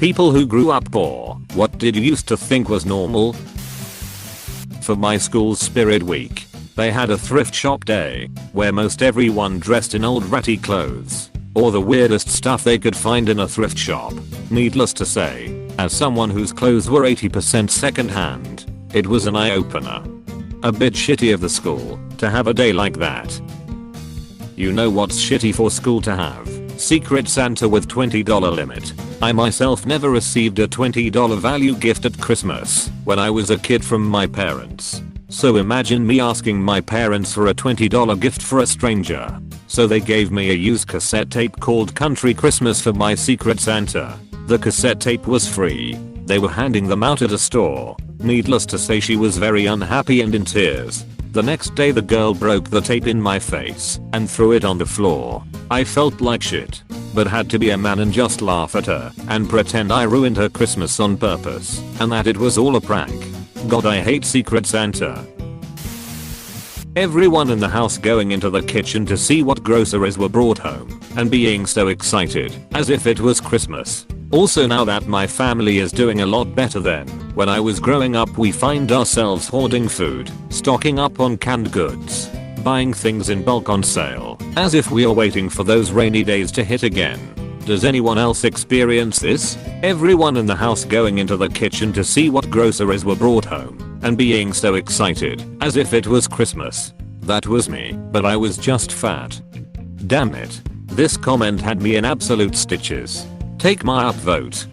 People who grew up poor, what did you used to think was normal? For my school's Spirit Week, they had a thrift shop day, where most everyone dressed in old ratty clothes, or the weirdest stuff they could find in a thrift shop. Needless to say, as someone whose clothes were 80% secondhand, it was an eye-opener. A bit shitty of the school to have a day like that. You know what's shitty for school to have? Secret Santa with $20 limit. I myself never received a $20 value gift at Christmas when I was a kid from my parents. So imagine me asking my parents for a $20 gift for a stranger. So they gave me a used cassette tape called Country Christmas for my Secret Santa. The cassette tape was free. They were handing them out at a store. Needless to say, she was very unhappy and in tears. The next day the girl broke the tape in my face and threw it on the floor. I felt like shit, but had to be a man and just laugh at her and pretend I ruined her Christmas on purpose and that it was all a prank. God, I hate Secret Santa. Everyone in the house going into the kitchen to see what groceries were brought home and being so excited as if it was Christmas. Also, now that my family is doing a lot better than when I was growing up, we find ourselves hoarding food, stocking up on canned goods, buying things in bulk on sale, as if we are waiting for those rainy days to hit again. Does anyone else experience this? Everyone in the house going into the kitchen to see what groceries were brought home and being so excited as if it was Christmas. That was me, but I was just fat. Damn it. This comment had me in absolute stitches. Take my upvote.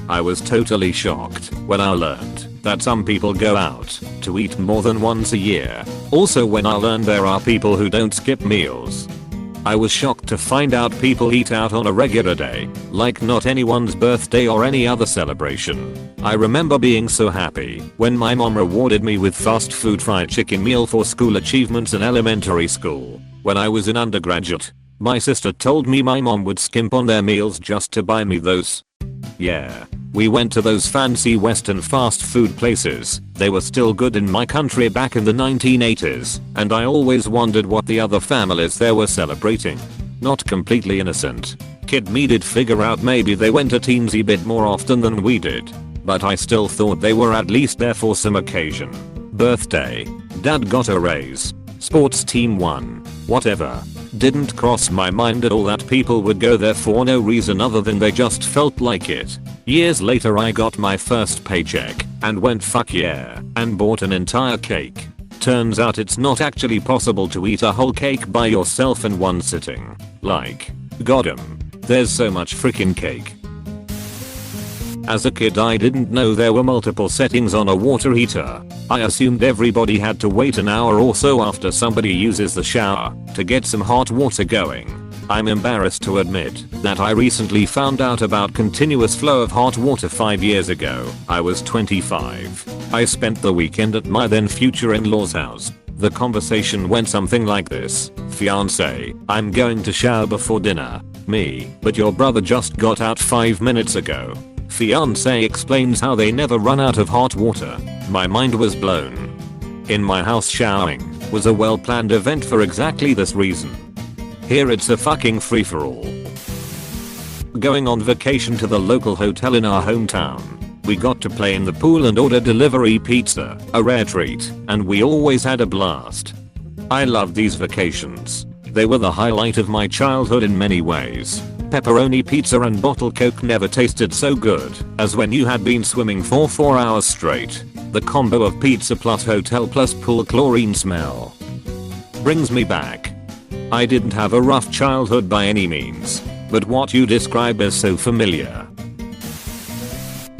I was totally shocked when I learned that some people go out to eat more than once a year. Also, when I learned there are people who don't skip meals. I was shocked to find out people eat out on a regular day, like not anyone's birthday or any other celebration. I remember being so happy when my mom rewarded me with fast food fried chicken meal for school achievements in elementary school. When I was in undergraduate, my sister told me my mom would skimp on their meals just to buy me those. Yeah, we went to those fancy Western fast food places. They were still good in my country back in the 1980s, and I always wondered what the other families there were celebrating. Not completely innocent kid me did figure out maybe they went a teensy bit more often than we did, but I still thought they were at least there for some occasion. Birthday, dad got a raise, sports team won, whatever. Didn't cross my mind at all that people would go there for no reason other than they just felt like it. Years later I got my first paycheck and went fuck yeah and bought an entire cake. Turns out it's not actually possible to eat a whole cake by yourself in one sitting. Like, goddamn, there's so much freaking cake. As a kid I didn't know there were multiple settings on a water heater. I assumed everybody had to wait an hour or so after somebody uses the shower to get some hot water going. I'm embarrassed to admit that I recently found out about continuous flow of hot water 5 years ago. I was 25. I spent the weekend at my then future in-laws house. The conversation went something like this. Fiance, I'm going to shower before dinner. Me, but your brother just got out 5 minutes ago. Fiance explains how they never run out of hot water. My mind was blown. In my house, showering was a well-planned event for exactly this reason. Here it's a fucking free-for-all. Going on vacation to the local hotel in our hometown. We got to play in the pool and order delivery pizza, a rare treat, and we always had a blast. I loved these vacations. They were the highlight of my childhood in many ways. Pepperoni pizza and bottled Coke never tasted so good as when you had been swimming for 4 hours straight. The combo of pizza plus hotel plus pool chlorine smell brings me back. I didn't have a rough childhood by any means, but what you describe is so familiar.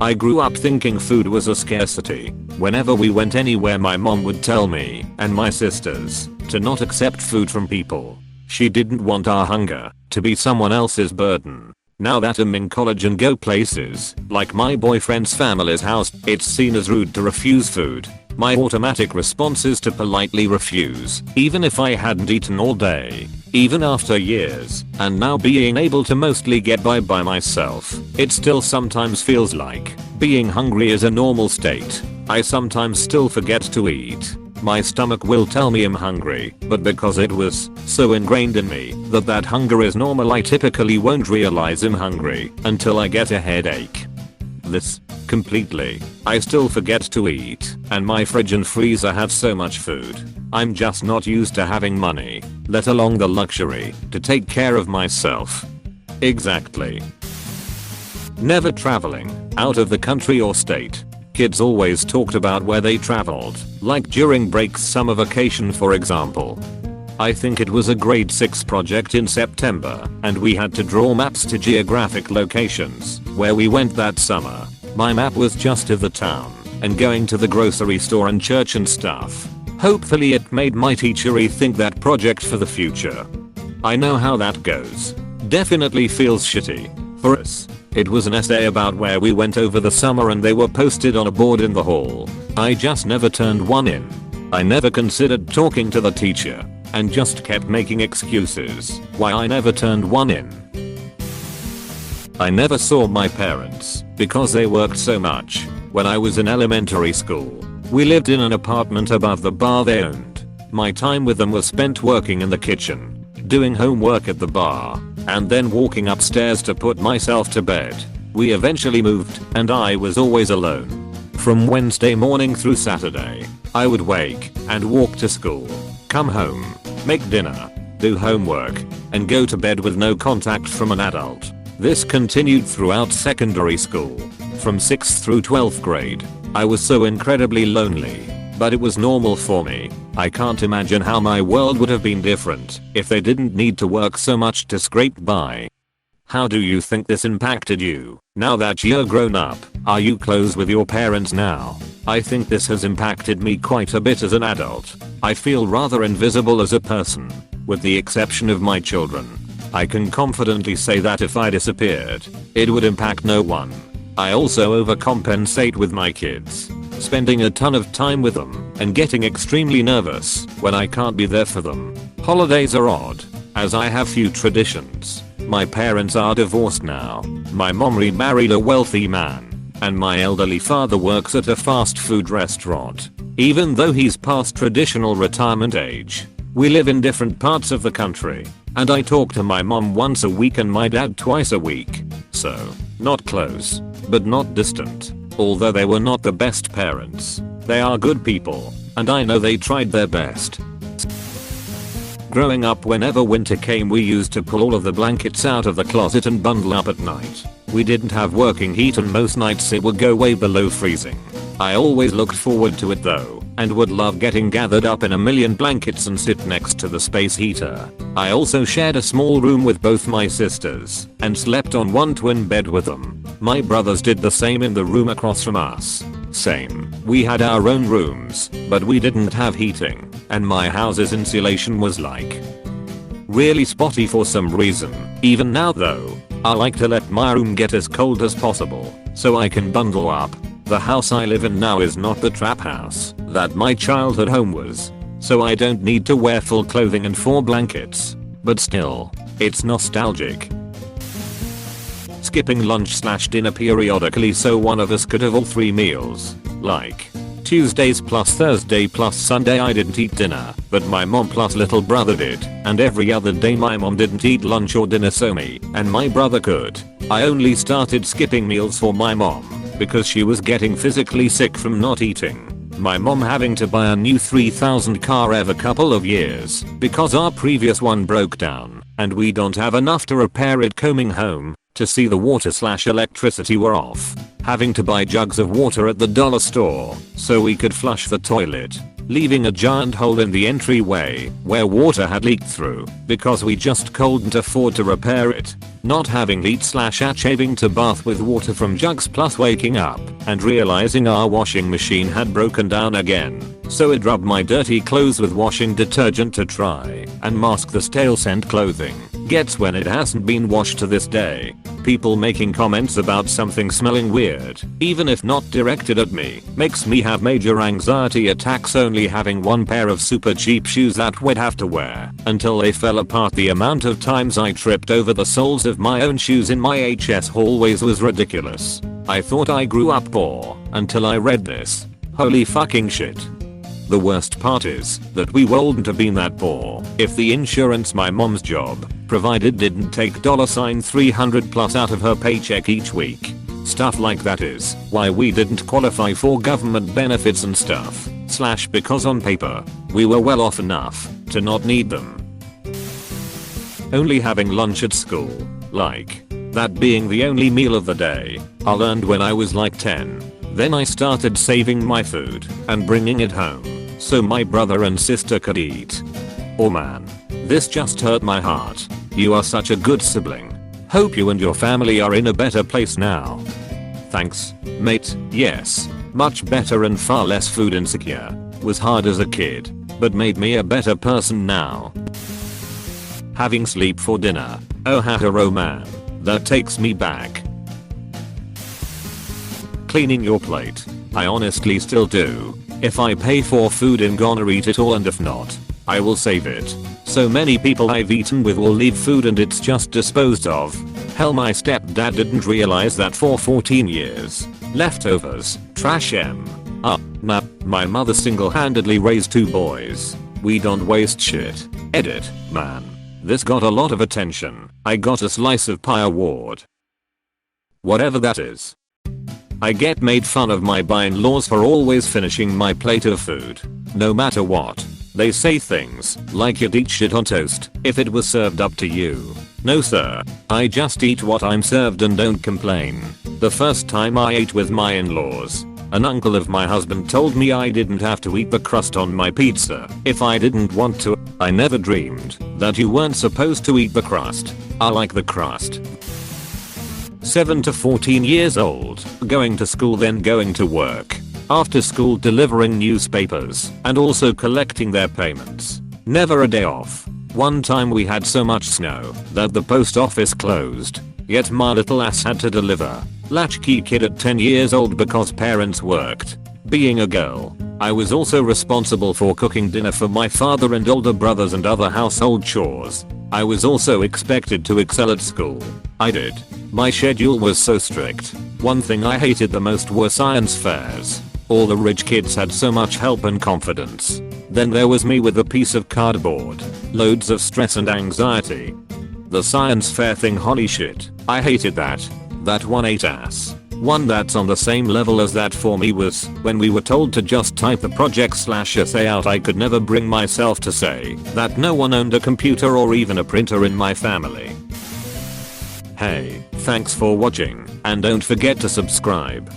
I grew up thinking food was a scarcity. Whenever we went anywhere my mom would tell me and my sisters to not accept food from people. She didn't want our hunger to be someone else's burden. Now that I'm in college and go places like my boyfriend's family's house, it's seen as rude to refuse food. My automatic response is to politely refuse, even if I hadn't eaten all day. Even after years, and now being able to mostly get by myself, it still sometimes feels like being hungry is a normal state. I sometimes still forget to eat. my stomach will tell me I'm hungry, but because it was so ingrained in me that hunger is normal, I typically won't realize I'm hungry until I get a headache. This completely. I still forget to eat, and my fridge and freezer have so much food. I'm just not used to having money, let alone the luxury to take care of myself. Exactly. Never traveling out of the country or state. Kids always talked about where they traveled, like during breaks, summer vacation for example. I think it was a grade 6 project in September, and we had to draw maps to geographic locations where we went that summer. My map was just of the town and going to the grocery store and church and stuff. Hopefully it made my teacher rethink that project for the future. I know how that goes. Definitely feels shitty. For us, it was an essay about where we went over the summer and they were posted on a board in the hall. I just never turned one in. I never considered talking to the teacher and just kept making excuses why I never turned one in. I never saw my parents because they worked so much. When I was in elementary school, we lived in an apartment above the bar they owned. My time with them was spent working in the kitchen, doing homework at the bar, and then walking upstairs to put myself to bed. We eventually moved, and I was always alone. From Wednesday morning through Saturday, I would wake and walk to school, come home, make dinner, do homework, and go to bed with no contact from an adult. This continued throughout secondary school. From 6th through 12th grade, I was so incredibly lonely, but it was normal for me. I can't imagine how my world would have been different if they didn't need to work so much to scrape by. How do you think this impacted you? Now that you're grown up, are you close with your parents now? I think this has impacted me quite a bit as an adult. I feel rather invisible as a person, with the exception of my children. I can confidently say that if I disappeared, it would impact no one. I also overcompensate with my kids, spending a ton of time with them and getting extremely nervous when I can't be there for them. Holidays are odd, as I have few traditions. My parents are divorced now. My mom remarried a wealthy man, and my elderly father works at a fast food restaurant. Even though he's past traditional retirement age, we live in different parts of the country, and I talk to my mom once a week and my dad twice a week. So, not close, but not distant. Although they were not the best parents, they are good people, and I know they tried their best. Growing up, whenever winter came, we used to pull all of the blankets out of the closet and bundle up at night. We didn't have working heat and most nights it would go way below freezing. I always looked forward to it though, and would love getting gathered up in a million blankets and sit next to the space heater. I also shared a small room with both my sisters and slept on one twin bed with them. My brothers did the same in the room across from us. Same. We had our own rooms, but we didn't have heating, and my house's insulation was like really spotty for some reason. Even now though, I like to let my room get as cold as possible so I can bundle up. The house I live in now is not the trap house that my childhood home was, so I don't need to wear full clothing and 4 blankets, but still, it's nostalgic. Skipping lunch/dinner periodically so one of us could have all 3 meals, like Tuesdays plus Thursday plus Sunday I didn't eat dinner, but my mom plus little brother did, and every other day my mom didn't eat lunch or dinner so me and my brother could. I only started skipping meals for my mom because she was getting physically sick from not eating. My mom having to buy a new 3000 car every couple of years because our previous one broke down and we don't have enough to repair it, coming home to see the water/electricity were off, having to buy jugs of water at the dollar store so we could flush the toilet, leaving a giant hole in the entryway where water had leaked through because we just couldn't afford to repair it, not having heat/having to bath with water from jugs, plus waking up and realizing our washing machine had broken down again, so it rubbed my dirty clothes with washing detergent to try and mask the stale scent clothing gets when it hasn't been washed to this day. People making comments about something smelling weird, even if not directed at me, makes me have major anxiety attacks only having one pair of super cheap shoes that we'd have to wear until they fell apart. The amount of times I tripped over the soles of my own shoes in my HS hallways was ridiculous. I thought I grew up poor until I read this. Holy fucking shit. The worst part is that we wouldn't have been that poor if the insurance my mom's job provided didn't take $300 plus out of her paycheck each week. Stuff like that is why we didn't qualify for government benefits and stuff. / because on paper, we were well off enough to not need them. Only having lunch at school, like that being the only meal of the day, I learned when I was like 10. Then I started saving my food and bringing it home so my brother and sister could eat. Oh man, this just hurt my heart. You are such a good sibling. Hope you and your family are in a better place now. Thanks, mate. Yes, much better and far less food insecure. Was hard as a kid, but made me a better person now. Having sleep for dinner. Oh hetero man, that takes me back. Cleaning your plate. I honestly still do. If I pay for food I'm gonna eat it all, and if not, I will save it. So many people I've eaten with will leave food and it's just disposed of. Hell, my stepdad didn't realize that for 14 years. Leftovers, trash my mother single-handedly raised 2 boys. We don't waste shit. Edit, man. This got a lot of attention. I got a slice of pie award. Whatever that is. I get made fun of my in-laws for always finishing my plate of food. No matter what. They say things like you'd eat shit on toast if it was served up to you. No sir, I just eat what I'm served and don't complain. The first time I ate with my in-laws, an uncle of my husband told me I didn't have to eat the crust on my pizza if I didn't want to. I never dreamed that you weren't supposed to eat the crust. I like the crust. 7 to 14 years old, going to school then going to work. After school delivering newspapers and also collecting their payments. Never a day off. One time we had so much snow that the post office closed, yet my little ass had to deliver. Latchkey kid at 10 years old because parents worked. Being a girl, I was also responsible for cooking dinner for my father and older brothers and other household chores. I was also expected to excel at school. I did. My schedule was so strict. One thing I hated the most were science fairs. All the rich kids had so much help and confidence. Then there was me with a piece of cardboard. Loads of stress and anxiety. The science fair thing, holy shit. I hated that. That one ate ass. One that's on the same level as that for me was when we were told to just type the project/essay out. I could never bring myself to say that no one owned a computer or even a printer in my family. Hey, thanks for watching and don't forget to subscribe.